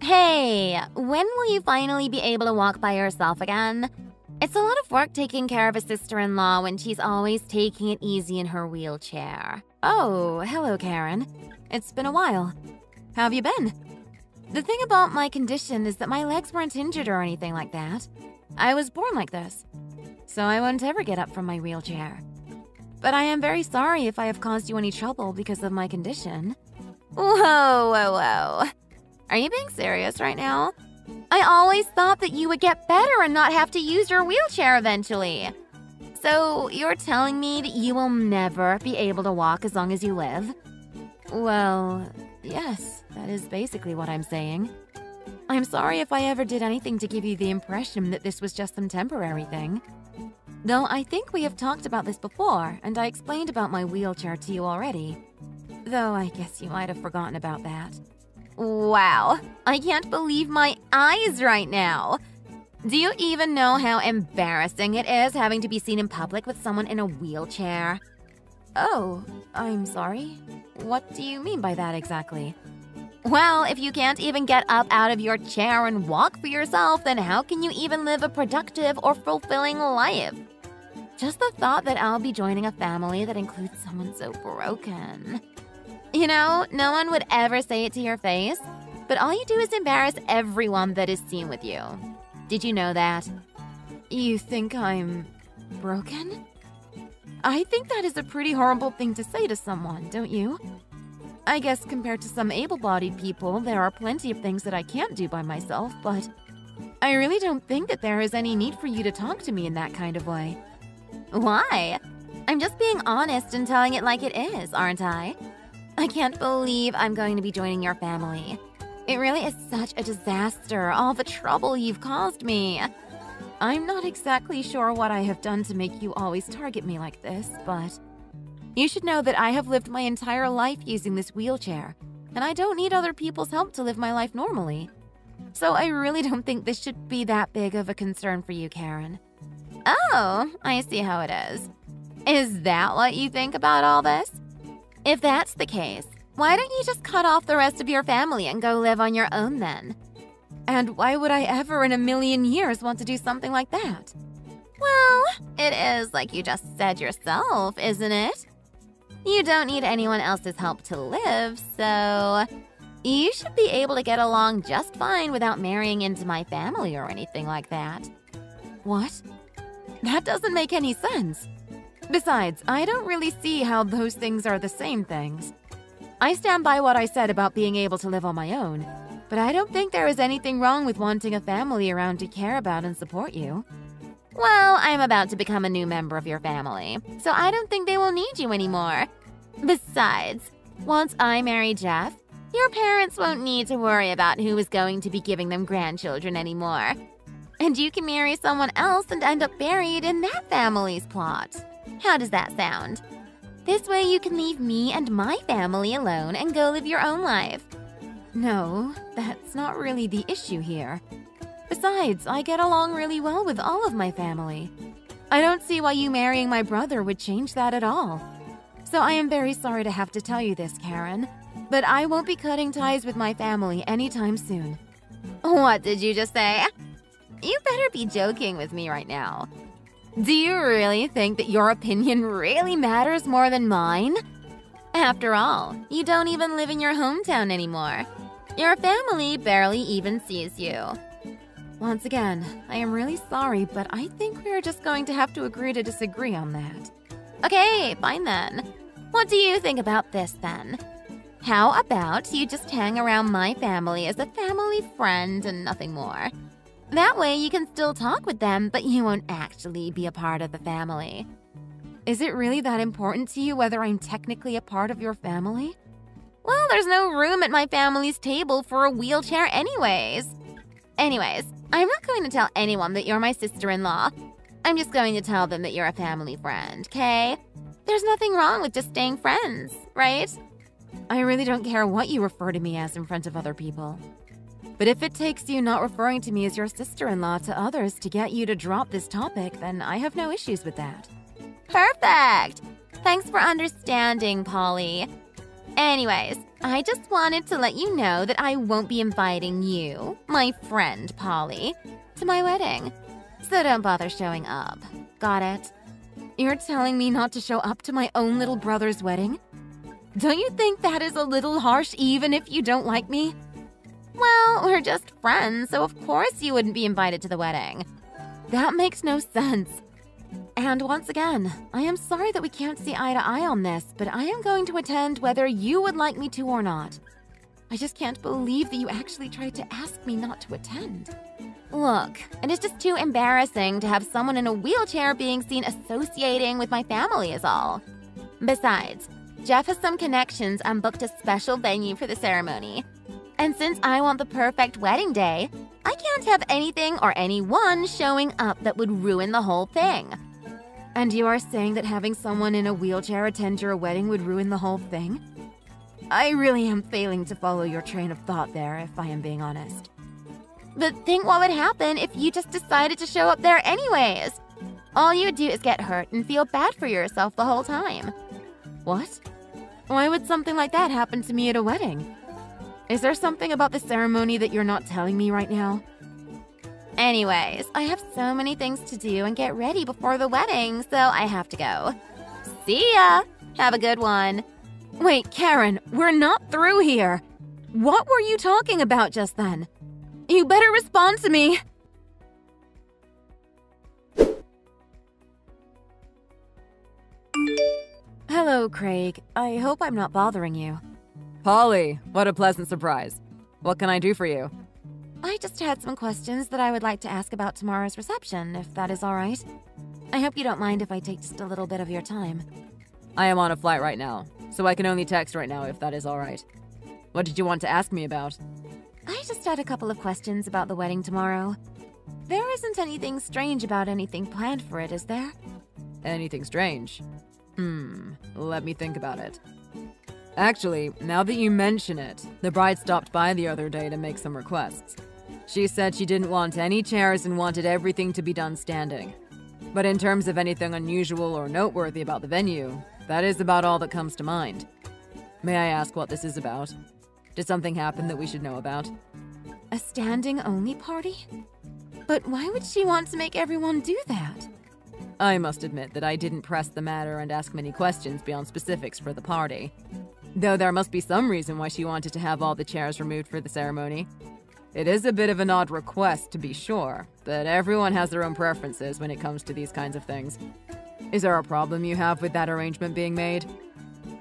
Hey, when will you finally be able to walk by yourself again? It's a lot of work taking care of a sister-in-law when she's always taking it easy in her wheelchair. Oh, hello, Karen. It's been a while. How have you been? The thing about my condition is that my legs weren't injured or anything like that. I was born like this, so I won't ever get up from my wheelchair. But I am very sorry if I have caused you any trouble because of my condition. Whoa. Are you being serious right now? I always thought that you would get better and not have to use your wheelchair eventually. So you're telling me that you will never be able to walk as long as you live? Well, yes, that is basically what I'm saying. I'm sorry if I ever did anything to give you the impression that this was just some temporary thing. Though I think we have talked about this before, and I explained about my wheelchair to you already. Though I guess you might have forgotten about that. Wow, I can't believe my eyes right now. Do you even know how embarrassing it is having to be seen in public with someone in a wheelchair? Oh, I'm sorry. What do you mean by that exactly? Well, if you can't even get up out of your chair and walk for yourself, then how can you even live a productive or fulfilling life? Just the thought that I'll be joining a family that includes someone so broken. You know, no one would ever say it to your face, but all you do is embarrass everyone that is seen with you. Did you know that? You think I'm broken? I think that is a pretty horrible thing to say to someone, don't you? I guess compared to some able-bodied people, there are plenty of things that I can't do by myself, but I really don't think that there is any need for you to talk to me in that kind of way. Why? I'm just being honest and telling it like it is, aren't I? I can't believe I'm going to be joining your family. It really is such a disaster, all the trouble you've caused me. I'm not exactly sure what I have done to make you always target me like this, but you should know that I have lived my entire life using this wheelchair, and I don't need other people's help to live my life normally. So I really don't think this should be that big of a concern for you, Karen. Oh, I see how it is. Is that what you think about all this? If that's the case, why don't you just cut off the rest of your family and go live on your own then? And why would I ever in a million years want to do something like that? Well, it is like you just said yourself, isn't it? You don't need anyone else's help to live, so you should be able to get along just fine without marrying into my family or anything like that. What? That doesn't make any sense. Besides, I don't really see how those things are the same things. I stand by what I said about being able to live on my own, but I don't think there is anything wrong with wanting a family around to care about and support you. Well, I'm about to become a new member of your family, so I don't think they will need you anymore. Besides, once I marry Jeff, your parents won't need to worry about who is going to be giving them grandchildren anymore. And you can marry someone else and end up buried in that family's plot. How does that sound? This way you can leave me and my family alone and go live your own life. No, that's not really the issue here. Besides, I get along really well with all of my family. I don't see why you marrying my brother would change that at all. So I am very sorry to have to tell you this, Karen, but I won't be cutting ties with my family anytime soon. What did you just say? You better be joking with me right now. Do you really think that your opinion really matters more than mine? After all, you don't even live in your hometown anymore. Your family barely even sees you. Once again, I am really sorry, but I think we are just going to have to agree to disagree on that. Okay, fine then. What do you think about this then? How about you just hang around my family as a family friend and nothing more? That way you can still talk with them, but you won't actually be a part of the family. Is it really that important to you whether I'm technically a part of your family? Well, there's no room at my family's table for a wheelchair anyways. Anyways, I'm not going to tell anyone that you're my sister-in-law. I'm just going to tell them that you're a family friend, okay? There's nothing wrong with just staying friends, right? I really don't care what you refer to me as in front of other people. But if it takes you not referring to me as your sister-in-law to others to get you to drop this topic, then I have no issues with that. Perfect! Thanks for understanding, Polly. Anyways, I just wanted to let you know that I won't be inviting you, my friend Polly, to my wedding. So don't bother showing up. Got it? You're telling me not to show up to my own little brother's wedding? Don't you think that is a little harsh even if you don't like me? Well, we're just friends, so of course you wouldn't be invited to the wedding. That makes no sense. And once again, I am sorry that we can't see eye to eye on this, but I am going to attend whether you would like me to or not. I just can't believe that you actually tried to ask me not to attend. Look, it is just too embarrassing to have someone in a wheelchair being seen associating with my family is all. Besides, Jeff has some connections and booked a special venue for the ceremony. And since I want the perfect wedding day, I can't have anything or anyone showing up that would ruin the whole thing. And you are saying that having someone in a wheelchair attend your wedding would ruin the whole thing? I really am failing to follow your train of thought there, if I am being honest. But think what would happen if you just decided to show up there anyways. All you would do is get hurt and feel bad for yourself the whole time. What? Why would something like that happen to me at a wedding? Is there something about the ceremony that you're not telling me right now? Anyways, I have so many things to do and get ready before the wedding, so I have to go. See ya! Have a good one. Wait, Karen, we're not through here. What were you talking about just then? You better respond to me. Hello, Craig. I hope I'm not bothering you. Polly, what a pleasant surprise. What can I do for you? I just had some questions that I would like to ask about tomorrow's reception, if that is all right. I hope you don't mind if I take just a little bit of your time. I am on a flight right now, so I can only text right now if that is all right. What did you want to ask me about? I just had a couple of questions about the wedding tomorrow. There isn't anything strange about anything planned for it, is there? Anything strange? Let me think about it. Actually, now that you mention it, the bride stopped by the other day to make some requests. She said she didn't want any chairs and wanted everything to be done standing. But in terms of anything unusual or noteworthy about the venue, that is about all that comes to mind. May I ask what this is about? Did something happen that we should know about? A standing-only party? But why would she want to make everyone do that? I must admit that I didn't press the matter and ask many questions beyond specifics for the party. Though there must be some reason why she wanted to have all the chairs removed for the ceremony. It is a bit of an odd request, to be sure, but everyone has their own preferences when it comes to these kinds of things. Is there a problem you have with that arrangement being made?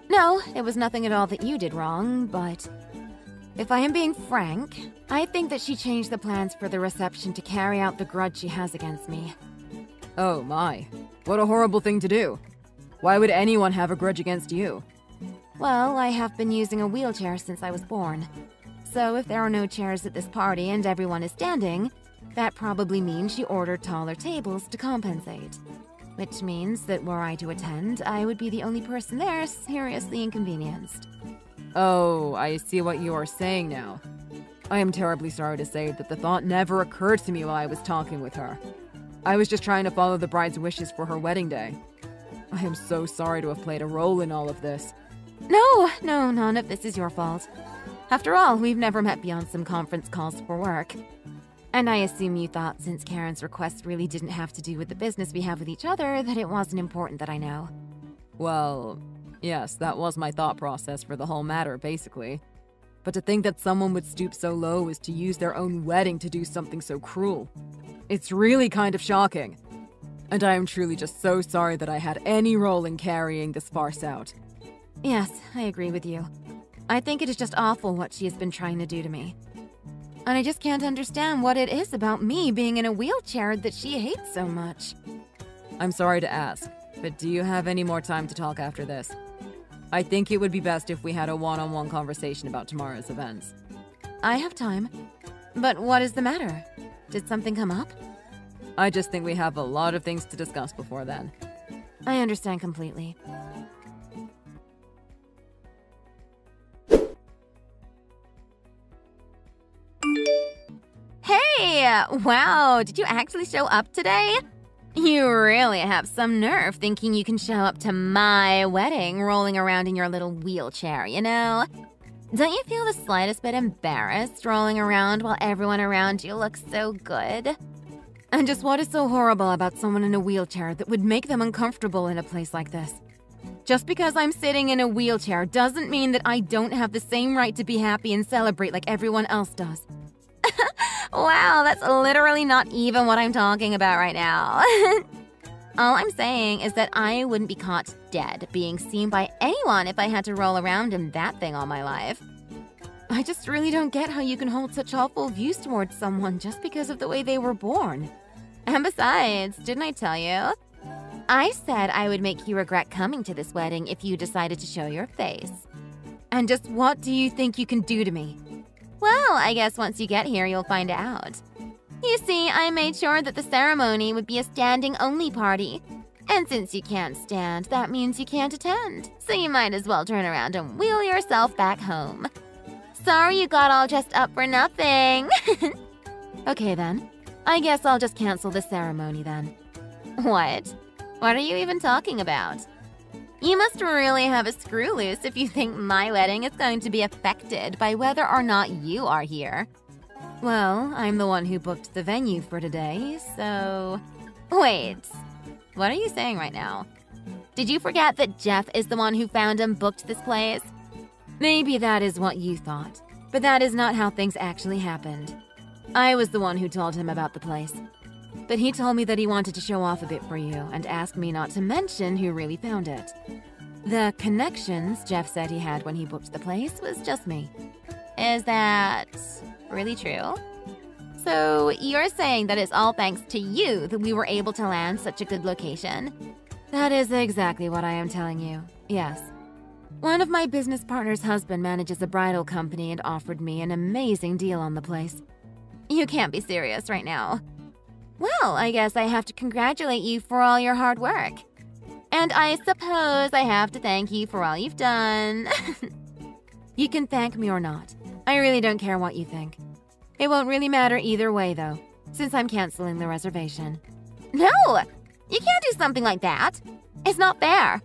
No, it was nothing at all that you did wrong, but if I am being frank, I think that she changed the plans for the reception to carry out the grudge she has against me. Oh my, what a horrible thing to do. Why would anyone have a grudge against you? Well, I have been using a wheelchair since I was born. So if there are no chairs at this party and everyone is standing, that probably means she ordered taller tables to compensate. Which means that were I to attend, I would be the only person there seriously inconvenienced. Oh, I see what you are saying now. I am terribly sorry to say that the thought never occurred to me while I was talking with her. I was just trying to follow the bride's wishes for her wedding day. I am so sorry to have played a role in all of this. No, none of this is your fault. After all, we've never met beyond some conference calls for work. And I assume you thought since Karen's request really didn't have to do with the business we have with each other, that it wasn't important that I know. Well, yes, that was my thought process for the whole matter, basically. But to think that someone would stoop so low as to use their own wedding to do something so cruel. It's really kind of shocking. And I am truly just so sorry that I had any role in carrying this farce out. Yes, I agree with you. I think it is just awful what she has been trying to do to me. And I just can't understand what it is about me being in a wheelchair that she hates so much. I'm sorry to ask, but do you have any more time to talk after this? I think it would be best if we had a one-on-one conversation about tomorrow's events. I have time. But what is the matter? Did something come up? I just think we have a lot of things to discuss before then. I understand completely. Hey! Wow, did you actually show up today? You really have some nerve thinking you can show up to my wedding rolling around in your little wheelchair, you know? Don't you feel the slightest bit embarrassed strolling around while everyone around you looks so good? And just what is so horrible about someone in a wheelchair that would make them uncomfortable in a place like this? Just because I'm sitting in a wheelchair doesn't mean that I don't have the same right to be happy and celebrate like everyone else does. Wow, that's literally not even what I'm talking about right now. All I'm saying is that I wouldn't be caught dead being seen by anyone if I had to roll around in that thing all my life. I just really don't get how you can hold such awful views towards someone just because of the way they were born. And besides, didn't I tell you? I said I would make you regret coming to this wedding if you decided to show your face. And just what do you think you can do to me? Well, I guess once you get here, you'll find out. You see, I made sure that the ceremony would be a standing-only party. And since you can't stand, that means you can't attend. So you might as well turn around and wheel yourself back home. Sorry you got all dressed up for nothing. Okay then. I guess I'll just cancel the ceremony then. What? What are you even talking about? You must really have a screw loose if you think my wedding is going to be affected by whether or not you are here. Well, I'm the one who booked the venue for today, so… Wait, what are you saying right now? Did you forget that Jeff is the one who found and booked this place? Maybe that is what you thought, but that is not how things actually happened. I was the one who told him about the place. But he told me that he wanted to show off a bit for you and asked me not to mention who really found it. The connections Jeff said he had when he booked the place was just me. Is that really true? So you're saying that it's all thanks to you that we were able to land such a good location? That is exactly what I am telling you, yes. One of my business partner's husband manages a bridal company and offered me an amazing deal on the place. You can't be serious right now. Well, I guess I have to congratulate you for all your hard work. And I suppose I have to thank you for all you've done. You can thank me or not. I really don't care what you think. It won't really matter either way, though, since I'm canceling the reservation. No! You can't do something like that. It's not fair.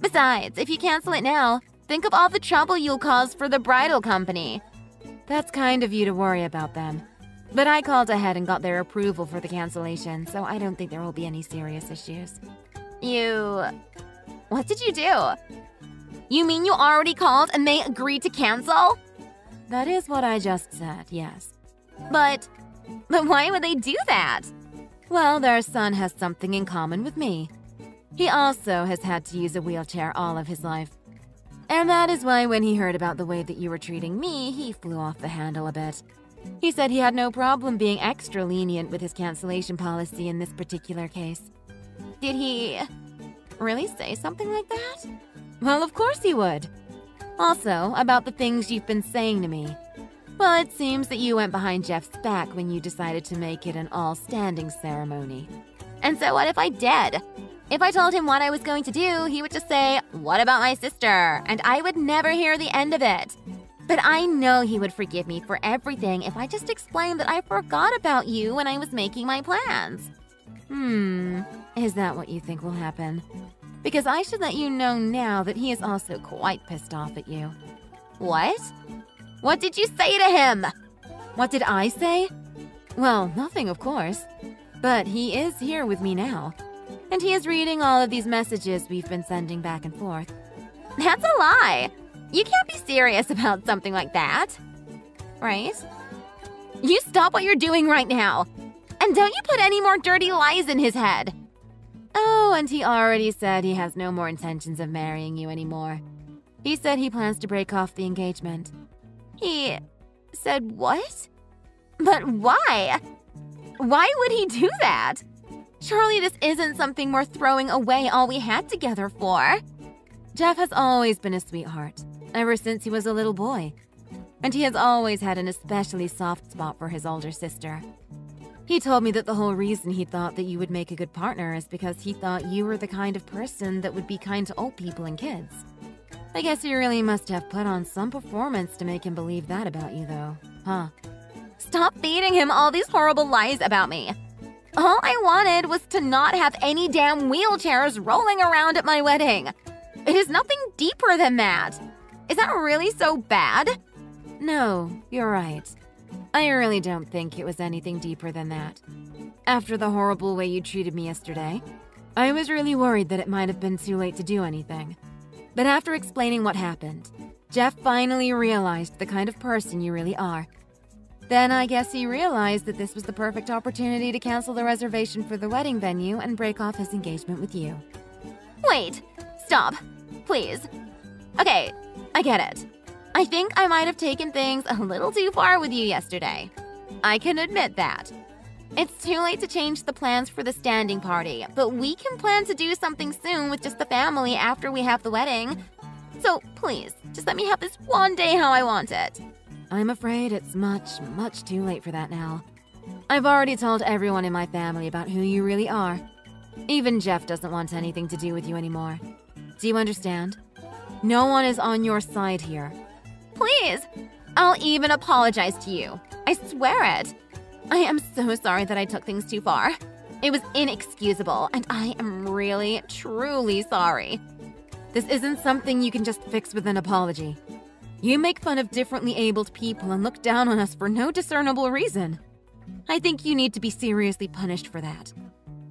Besides, if you cancel it now, think of all the trouble you'll cause for the bridal company. That's kind of you to worry about them. But I called ahead and got their approval for the cancellation, so I don't think there will be any serious issues. What did you do? You mean you already called and they agreed to cancel? That is what I just said, yes. But why would they do that? Well, their son has something in common with me. He also has had to use a wheelchair all of his life. And that is why when he heard about the way that you were treating me, he flew off the handle a bit. He said he had no problem being extra lenient with his cancellation policy in this particular case. Did he really say something like that? Well, of course he would. Also, about the things you've been saying to me. Well, it seems that you went behind Jeff's back when you decided to make it an all-standing ceremony. And so what if I did? If I told him what I was going to do, he would just say, "What about my sister?" And I would never hear the end of it. But I know he would forgive me for everything if I just explained that I forgot about you when I was making my plans. Is that what you think will happen? Because I should let you know now that he is also quite pissed off at you. What? What did you say to him? What did I say? Well, nothing, of course. But he is here with me now. And he is reading all of these messages we've been sending back and forth. That's a lie. You can't be serious about something like that. Right? You stop what you're doing right now. And don't you put any more dirty lies in his head. Oh, and he already said he has no more intentions of marrying you anymore. He said he plans to break off the engagement. He said what? But why? Why would he do that? Surely this isn't something worth throwing away all we had together for. Jeff has always been a sweetheart, ever since he was a little boy. And he has always had an especially soft spot for his older sister. He told me that the whole reason he thought that you would make a good partner is because he thought you were the kind of person that would be kind to old people and kids. I guess he really must have put on some performance to make him believe that about you, though, huh? Stop feeding him all these horrible lies about me. All I wanted was to not have any damn wheelchairs rolling around at my wedding. It is nothing deeper than that. Is that really so bad? No, you're right. I really don't think it was anything deeper than that. After the horrible way you treated me yesterday, I was really worried that it might have been too late to do anything. But after explaining what happened, Jeff finally realized the kind of person you really are. Then I guess he realized that this was the perfect opportunity to cancel the reservation for the wedding venue and break off his engagement with you. Wait, stop, please. Okay, I get it. I think I might have taken things a little too far with you yesterday. I can admit that. It's too late to change the plans for the standing party, but we can plan to do something soon with just the family after we have the wedding. So please, just let me have this one day how I want it. I'm afraid it's much, much too late for that now. I've already told everyone in my family about who you really are. Even Jeff doesn't want anything to do with you anymore. Do you understand? No one is on your side here. Please, I'll even apologize to you. I swear it. I am so sorry that I took things too far. It was inexcusable, and I am really, truly sorry. This isn't something you can just fix with an apology. You make fun of differently abled people and look down on us for no discernible reason. I think you need to be seriously punished for that.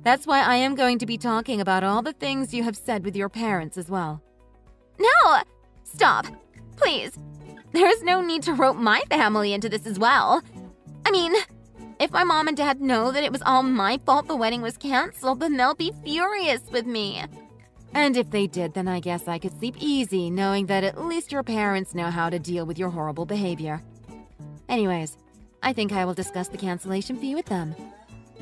That's why I am going to be talking about all the things you have said with your parents as well. No! Stop. Please. There's no need to rope my family into this as well. I mean, if my mom and dad know that it was all my fault the wedding was canceled, then they'll be furious with me. And if they did, then I guess I could sleep easy knowing that at least your parents know how to deal with your horrible behavior. Anyways, I think I will discuss the cancellation fee with them.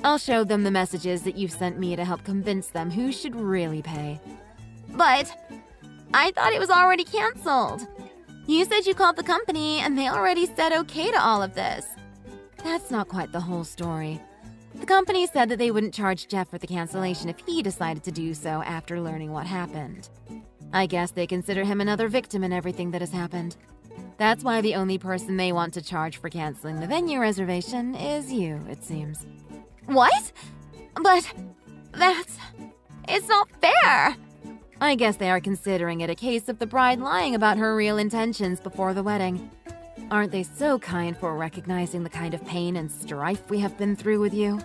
I'll show them the messages that you've sent me to help convince them who should really pay. But I thought it was already canceled. You said you called the company and they already said okay to all of this. That's not quite the whole story. The company said that they wouldn't charge Jeff for the cancellation if he decided to do so after learning what happened. I guess they consider him another victim in everything that has happened. That's why the only person they want to charge for canceling the venue reservation is you, it seems. What? But it's not fair. I guess they are considering it a case of the bride lying about her real intentions before the wedding. Aren't they so kind for recognizing the kind of pain and strife we have been through with you?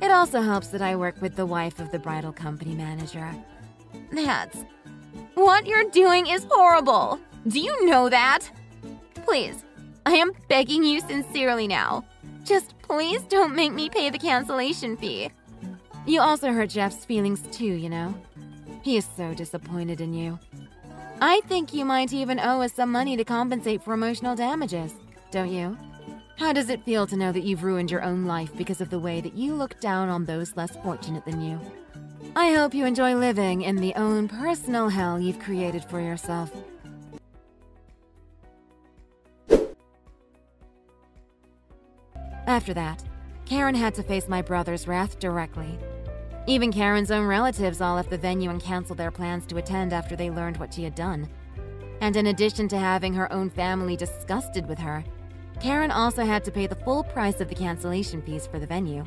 It also helps that I work with the wife of the bridal company manager. What you're doing is horrible. Do you know that? Please, I am begging you sincerely now. Just please don't make me pay the cancellation fee. You also hurt Jeff's feelings too, you know? He is so disappointed in you. I think you might even owe us some money to compensate for emotional damages, don't you? How does it feel to know that you've ruined your own life because of the way that you look down on those less fortunate than you? I hope you enjoy living in the own personal hell you've created for yourself. After that, Karen had to face my brother's wrath directly. Even Karen's own relatives all left the venue and canceled their plans to attend after they learned what she had done. And in addition to having her own family disgusted with her, Karen also had to pay the full price of the cancellation fees for the venue.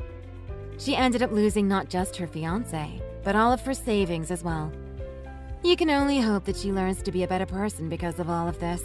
She ended up losing not just her fiancé, but all of her savings as well. You can only hope that she learns to be a better person because of all of this.